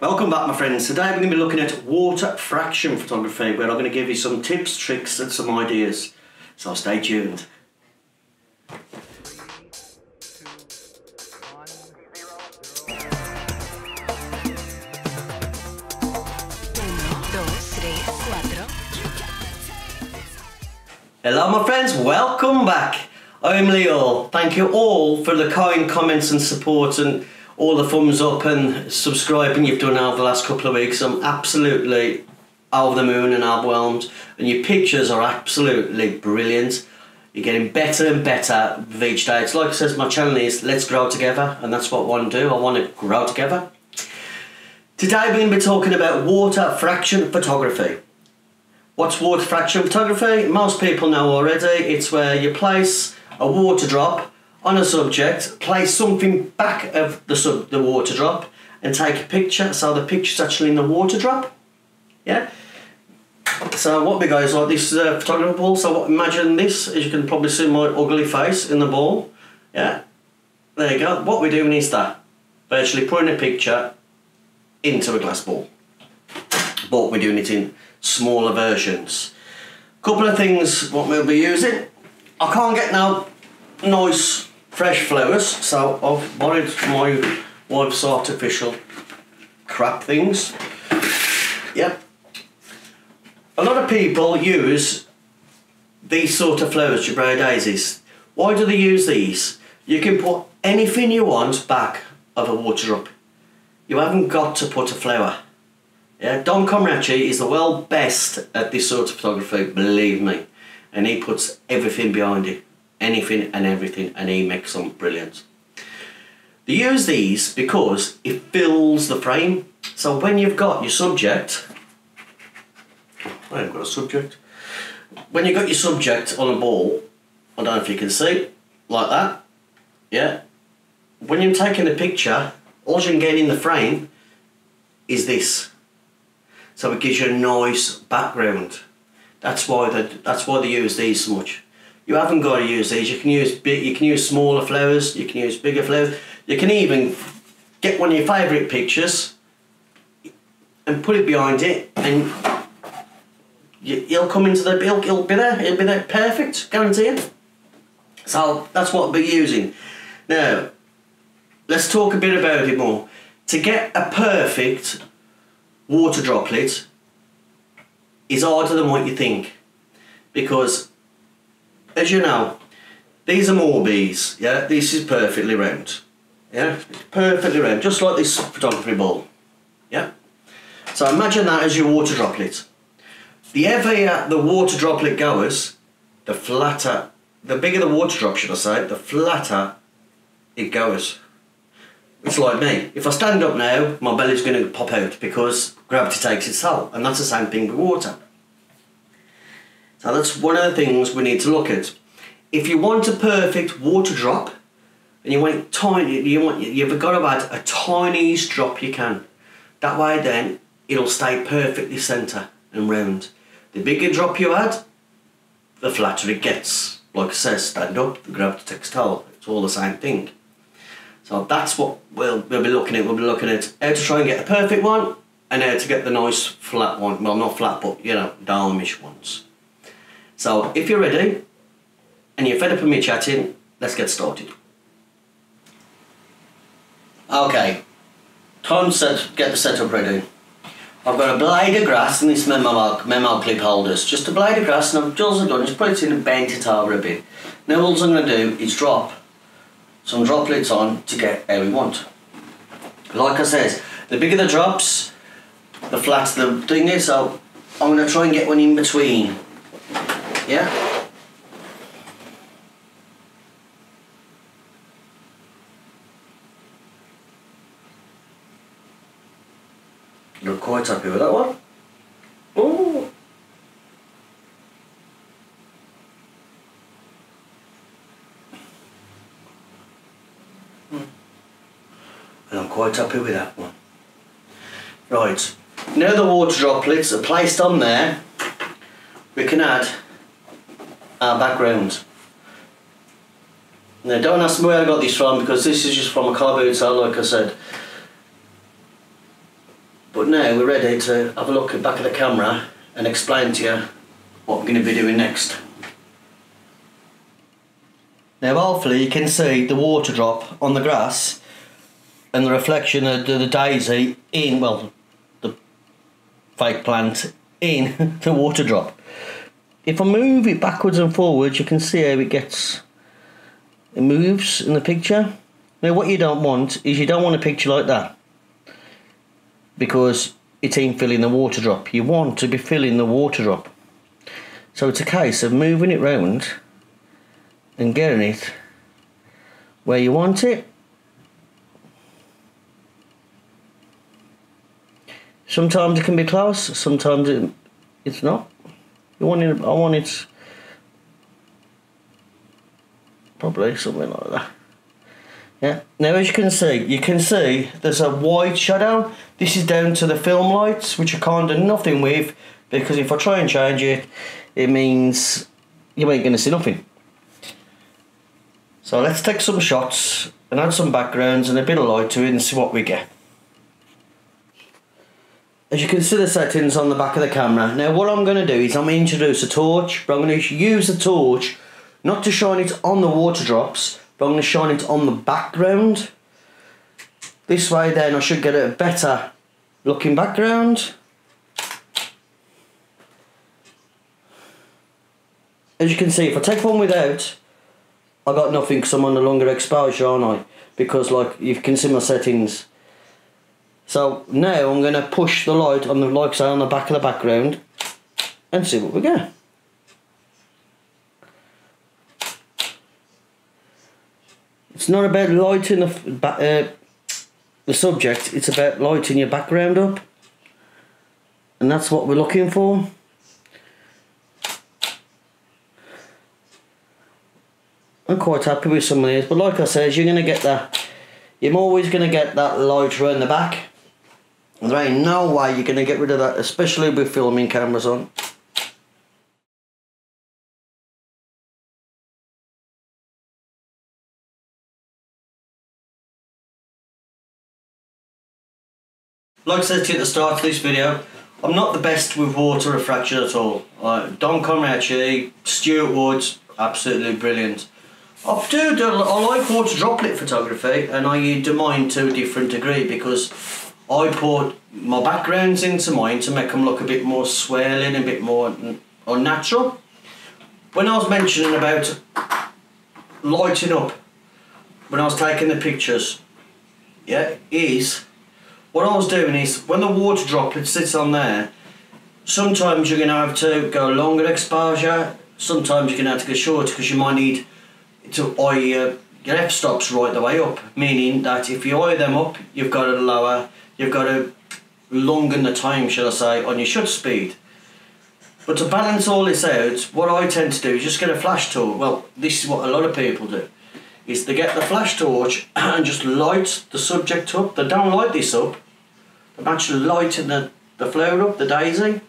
Welcome back, my friends. Today we're going to be looking at water fraction photography, where I'm going to give you some tips, tricks and some ideas. So stay tuned. Hello my friends, welcome back. I'm Leo. Thank you all for the kind comments and support and all the thumbs up and subscribing you've done over the last couple of weeks. I'm absolutely over the moon and overwhelmed, and your pictures are absolutely brilliant. You're getting better and better with each day. It's like I says, my channel is let's grow together, and that's what I want to do. I want to grow together. Today we're going to be talking about water fraction photography. What's water fraction photography? Most people know already. It's where you place a water drop on a subject, place something back of the water drop and take a picture, so the picture's actually in the water drop. Yeah. So what we got is like this is a photography ball. So imagine this, as you can probably see my ugly face in the ball. Yeah. There you go. What we're doing is that virtually putting a picture into a glass ball, but we're doing it in smaller versions. Couple of things what we'll be using. I can't get no nice fresh flowers, so I've borrowed my wife's artificial crap things. Yep. A lot of people use these sort of flowers, Jabrea daisies. Why do they use these? You can put anything you want back of a water drop. You haven't got to put a flower. Yeah, Don Comrachi is the world best at this sort of photography, believe me. And he puts everything behind it. Anything and everything, and he makes them brilliant. They use these because it fills the frame. So when you've got your subject, I haven't got a subject. When you've got your subject on a ball, I don't know if you can see, like that, yeah. When you're taking a picture, all you can get in the frame is this. So it gives you a nice background. That's why they use these so much. You haven't got to use these. You can use smaller flowers. You can use bigger flowers. You can even get one of your favourite pictures and put it behind it, and he'll come into the bill. He'll be there, perfect, guarantee it. So that's what we're using. Now, let's talk a bit about it more. To get a perfect water droplet is harder than what you think, because as you know, these are Morbies, yeah, this is perfectly round, yeah, it's perfectly round, just like this photography ball, yeah. So imagine that as your water droplet. The heavier the water droplet goes, the flatter, the bigger the water drop, should I say, the flatter it goes. It's like me. If I stand up now, my belly's going to pop out because gravity takes its toll, and that's the same thing with water. So that's one of the things we need to look at. If you want a perfect water drop, and you want it tiny, you've got to add a tiniest drop you can. That way then, it'll stay perfectly centre and round. The bigger drop you add, the flatter it gets. Like I said, stand up, the gravity takes toll. It's all the same thing. So that's what we'll be looking at. We'll be looking at how to try and get the perfect one, and how to get the nice flat one. Well, not flat, but you know, dome-ish ones. So if you're ready, and you're fed up with me chatting, let's get started. Okay, time to get the setup ready. I've got a blade of grass and this memo clip holders. Just a blade of grass, and all I've done is put it in and bent it over a bit. Now all I'm going to do is drop some droplets on to get how we want. Like I said, the bigger the drops, the flatter the thing is, so I'm going to try and get one in between. Yeah? You're quite happy with that one? Oh. And I'm quite happy with that one. Right, now the water droplets are placed on there, we can add our background. Now don't ask me where I got this from, because this is just from a car boot sale, like I said. But now we're ready to have a look at the back of the camera and explain to you what we're going to be doing next. Now hopefully you can see the water drop on the grass and the reflection of the daisy in, well, the fake plant in the water drop. If I move it backwards and forwards, you can see how it moves in the picture. Now what you don't want is, you don't want a picture like that, because it ain't filling the water drop. You want to be filling the water drop. So it's a case of moving it round and getting it where you want it. Sometimes it can be close, sometimes it's not. I want it probably something like that. Yeah. Now as you can see there's a white shadow. This is down to the film lights, which I can't do nothing with, because if I try and change it, it means you ain't going to see nothing. So let's take some shots and add some backgrounds and a bit of light to it and see what we get. As you can see the settings on the back of the camera. Now what I'm going to do is I'm going to introduce a torch, but I'm going to use the torch not to shine it on the water drops, but I'm going to shine it on the background. This way then I should get a better looking background. As you can see, if I take one without, I got nothing because I'm on a longer exposure, aren't I? Because like you can see my settings. So now I'm going to push the light on the, like say, on the back of the background and see what we get. It's not about lighting the subject, it's about lighting your background up, and that's what we're looking for. I'm quite happy with some of these, but like I said, you're always going to get that light around the back. There ain't no way you're going to get rid of that, especially with filming cameras on. Like I said to you at the start of this video, I'm not the best with water refraction at all. Don Conrad, Stuart Woods, absolutely brilliant. I like water droplet photography, and I do mine to a different degree, because I put my backgrounds into mine to make them look a bit more swirling, a bit more unnatural. When I was mentioning about lighting up, when I was taking the pictures, yeah, what I was doing is, when the water droplet sits on there, sometimes you're going to have to go longer exposure, sometimes you're going to have to go shorter, because you might need to eye your f-stops right the way up, meaning that if you eye them up, you've got to lengthen the time, shall I say, on your shutter speed. But to balance all this out, what I tend to do is just get a flash torch. Well, this is what a lot of people do, is they get the flash torch and just light the subject up. They don't light this up, they're actually lighting the flower up, the daisy.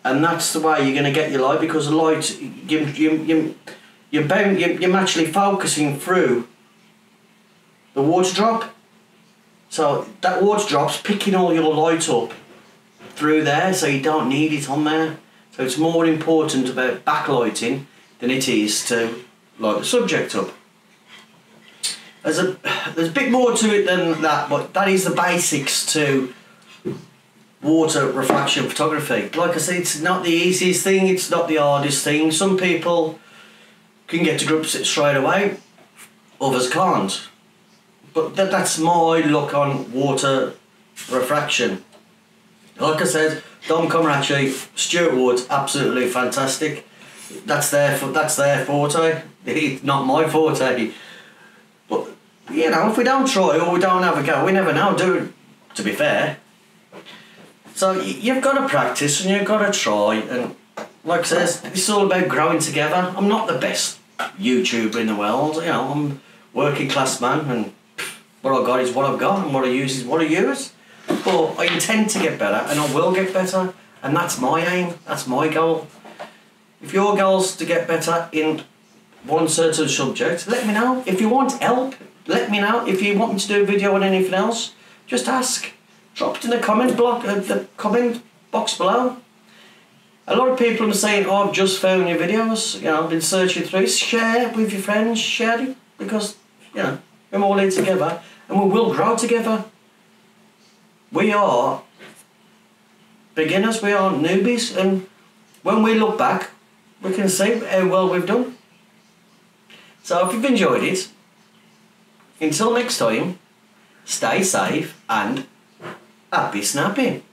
And that's the way you're going to get your light, because the light, you're actually focusing through the water drop. So that water drop's picking all your light up through there, so you don't need it on there. So it's more important about backlighting than it is to light the subject up. There's a bit more to it than that, but that is the basics to water refraction photography. Like I said, it's not the easiest thing, it's not the hardest thing. Some people can get to grips with it straight away, others can't. But that's my look on water refraction. Like I said, Dom Comrachi, Stuart Woods, absolutely fantastic. That's their forte. It's not my forte. But you know, if we don't try or we don't have a go, we never know, do we? To be fair. So you've got to practice and you've got to try. And like I said, it's all about growing together. I'm not the best YouTuber in the world. You know, I'm a working class man, and what I've got is what I've got, and what I use is what I use. But I intend to get better, and I will get better, and that's my aim, that's my goal. If your goal's to get better in one certain subject, let me know. If you want help, let me know. If you want me to do a video on anything else, just ask. drop it in the comment box below. A lot of people are saying, oh, I've just found your videos, you know, I've been searching through. Share it with your friends, share it, because, you know, we're all here together and we will grow together. We are beginners, we are newbies, and when we look back, we can see how well we've done. So if you've enjoyed it, until next time, stay safe and happy snapping.